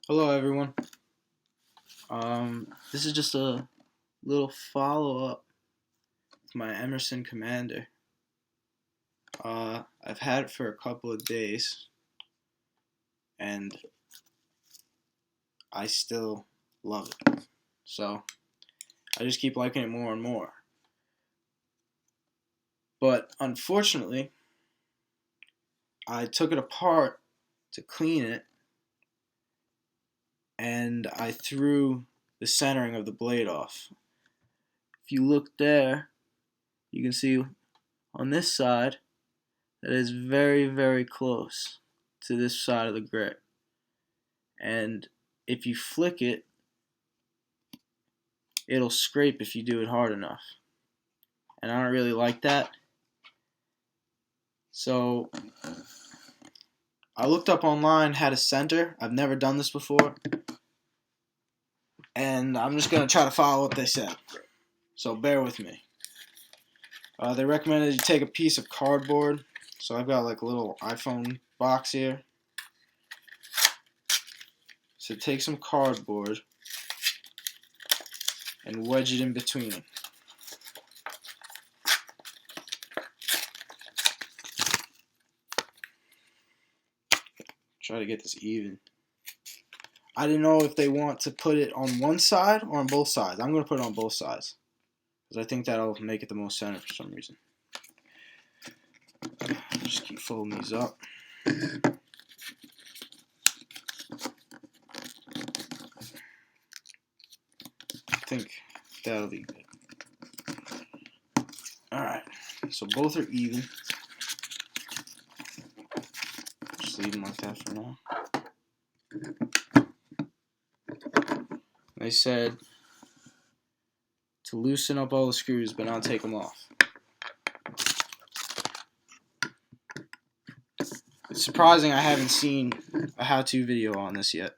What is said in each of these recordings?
Hello, everyone. This is just a little follow up to my Emerson Commander. I've had it for a couple of days, and I still love it. So I just keep liking it more and more. But unfortunately, I took it apart to clean it, and I threw the centering of the blade off. If you look there, you can see on this side that is very, very close to this side of the grip. And if you flick it, it'll scrape if you do it hard enough. And I don't really like that. So I looked up online how to center. I've never done this before. And I'm just going to try to follow what they said. So bear with me. They recommended you take a piece of cardboard. So I've got like a little iPhone box here. So take some cardboard and wedge it in between. Try to get this even. I didn't know if they want to put it on one side or on both sides. I'm going to put it on both sides because I think that'll make it the most center for some reason. Just keep folding these up. I think that'll be good. Alright, so both are even. Just leave them like that for now. They said to loosen up all the screws but not take them off. It's surprising I haven't seen a how-to video on this yet.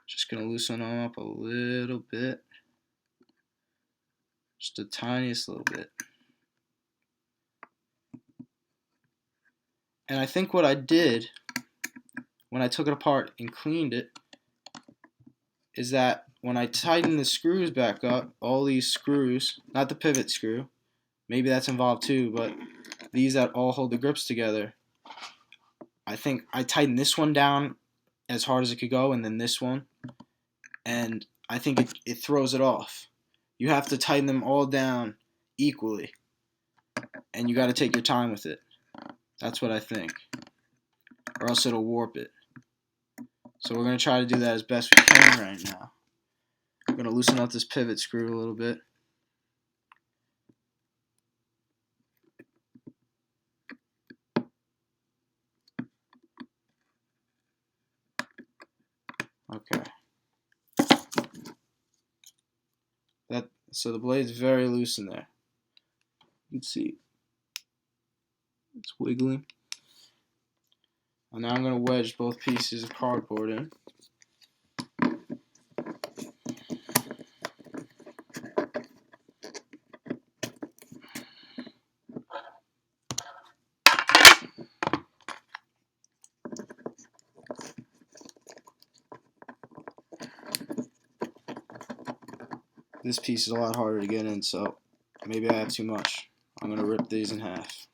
Just going to loosen them up a little bit. Just the tiniest little bit. And I think what I did when I took it apart and cleaned it is that when I tighten the screws back up, all these screws, not the pivot screw, maybe that's involved too, but these that all hold the grips together, I think I tightened this one down as hard as it could go, and then this one, and I think it throws it off. You have to tighten them all down equally, and you got to take your time with it. That's what I think, or else it'll warp it. So we're going to try to do that as best we can right now. I'm going to loosen up this pivot screw a little bit. Okay. So the blade's very loose in there. You can see it's wiggling. And now I'm going to wedge both pieces of cardboard in. This piece is a lot harder to get in, so maybe I have too much. I'm going to rip these in half.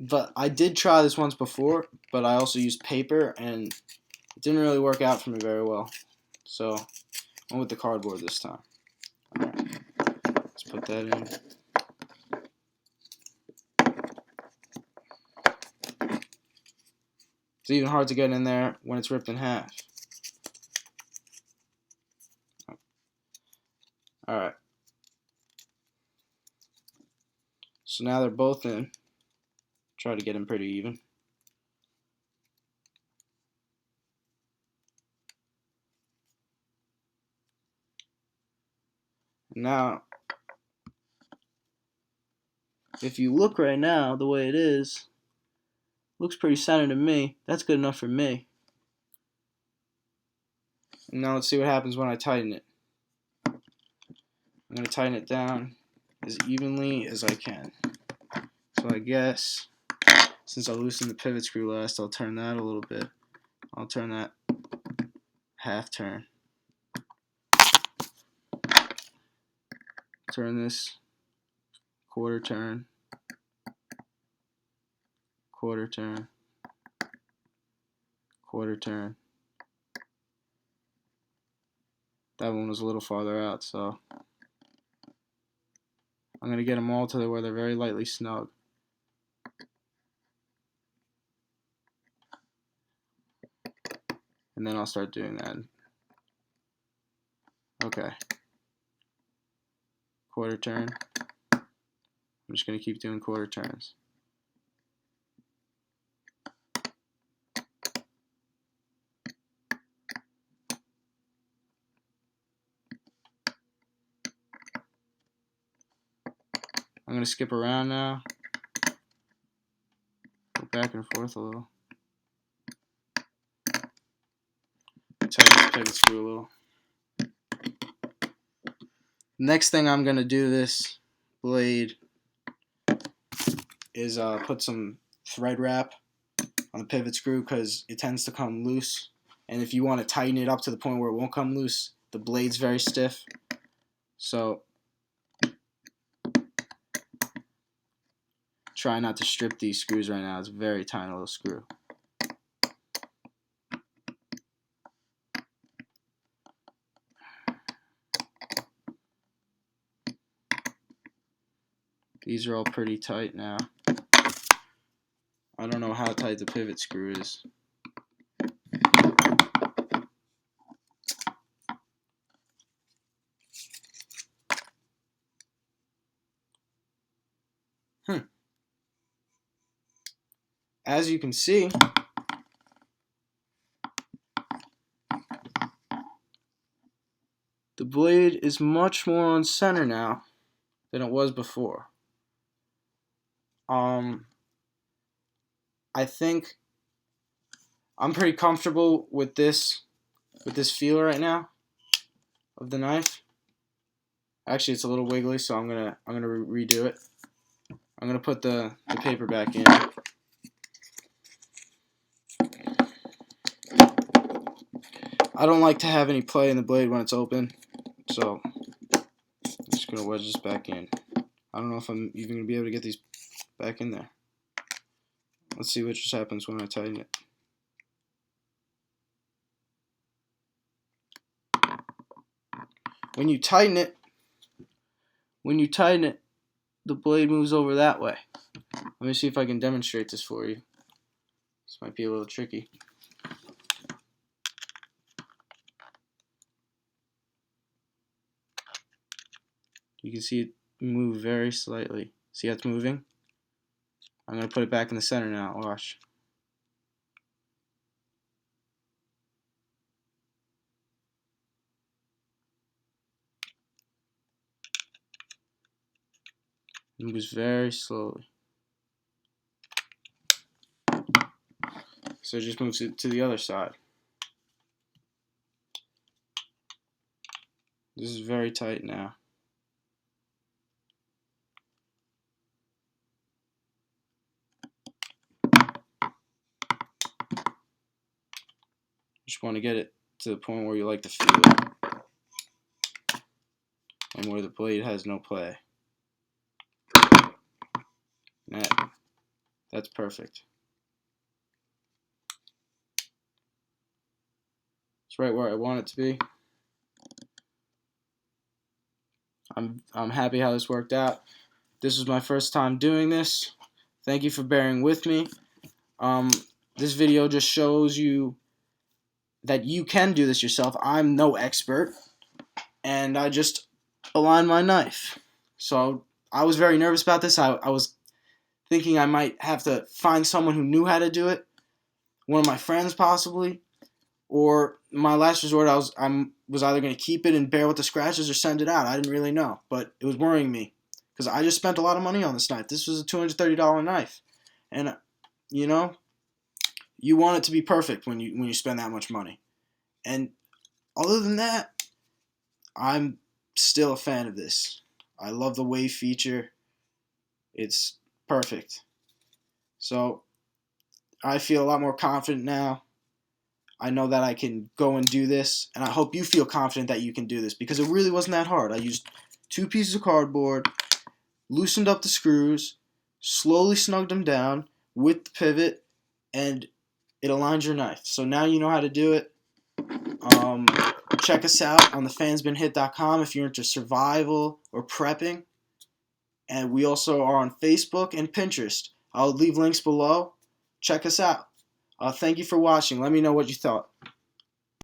But I did try this once before, but I also used paper, and it didn't really work out for me very well. So I went with the cardboard this time. Alright, let's put that in. It's even hard to get in there when it's ripped in half. Alright. So now they're both in. Try to get them pretty even. Now, if you look right now, the way it is, looks pretty centered to me. That's good enough for me. And now let's see what happens when I tighten it. I'm going to tighten it down as evenly as I can. So I guess since I loosened the pivot screw last, I'll turn that a little bit. I'll turn that half turn. Turn this quarter turn, quarter turn, quarter turn. That one was a little farther out, so I'm going to get them all to where they're very lightly snug. And then I'll start doing that. Okay. Quarter turn. I'm just going to keep doing quarter turns. I'm going to skip around now. Go back and forth a little. Tighten this pivot screw a little. Next thing I'm going to do this blade is put some thread wrap on the pivot screw because it tends to come loose. And if you want to tighten it up to the point where it won't come loose, the blade's very stiff. So try not to strip these screws right now. It's a very tiny little screw. These are all pretty tight now. I don't know how tight the pivot screw is. As you can see, the blade is much more on center now than it was before. I think I'm pretty comfortable with this feel right now of the knife. Actually, it's a little wiggly, so I'm gonna redo it. I'm gonna put the paper back in. I don't like to have any play in the blade when it's open, so I'm just gonna wedge this back in. I don't know if I'm even gonna be able to get these back in there. Let's see what just happens when I tighten it. When you tighten it, the blade moves over that way. Let me see if I can demonstrate this for you. This might be a little tricky. You can see it move very slightly. See how it's moving? I'm going to put it back in the center now. Watch. It moves very slowly. So it just moves it to the other side. This is very tight now. Just want to get it to the point where you like to feel it and where the blade has no play. That's perfect. It's right where I want it to be. I'm happy how this worked out. This was my first time doing this. Thank you for bearing with me. This video just shows you that you can do this yourself. I'm no expert, and I just aligned my knife. So I was very nervous about this. I was thinking I might have to find someone who knew how to do it, one of my friends possibly, or my last resort I was either going to keep it and bear with the scratches or send it out. I didn't really know, but it was worrying me because I just spent a lot of money on this knife. This was a $230 knife, and you know, you want it to be perfect when you spend that much money. And other than that, I'm still a fan of this. I love the wave feature. It's Perfect. So I feel a lot more confident now. I know that I can go and do this, and I hope you feel confident that you can do this, because it really wasn't that hard. I used 2 pieces of cardboard, loosened up the screws, slowly snugged them down with the pivot, and it aligns your knife. So now you know how to do it. Um, Check us out on thefansbeenhit.com if you're into survival or prepping. And we also are on Facebook and Pinterest. I'll leave links below. Check us out. Thank you for watching. Let me know what you thought.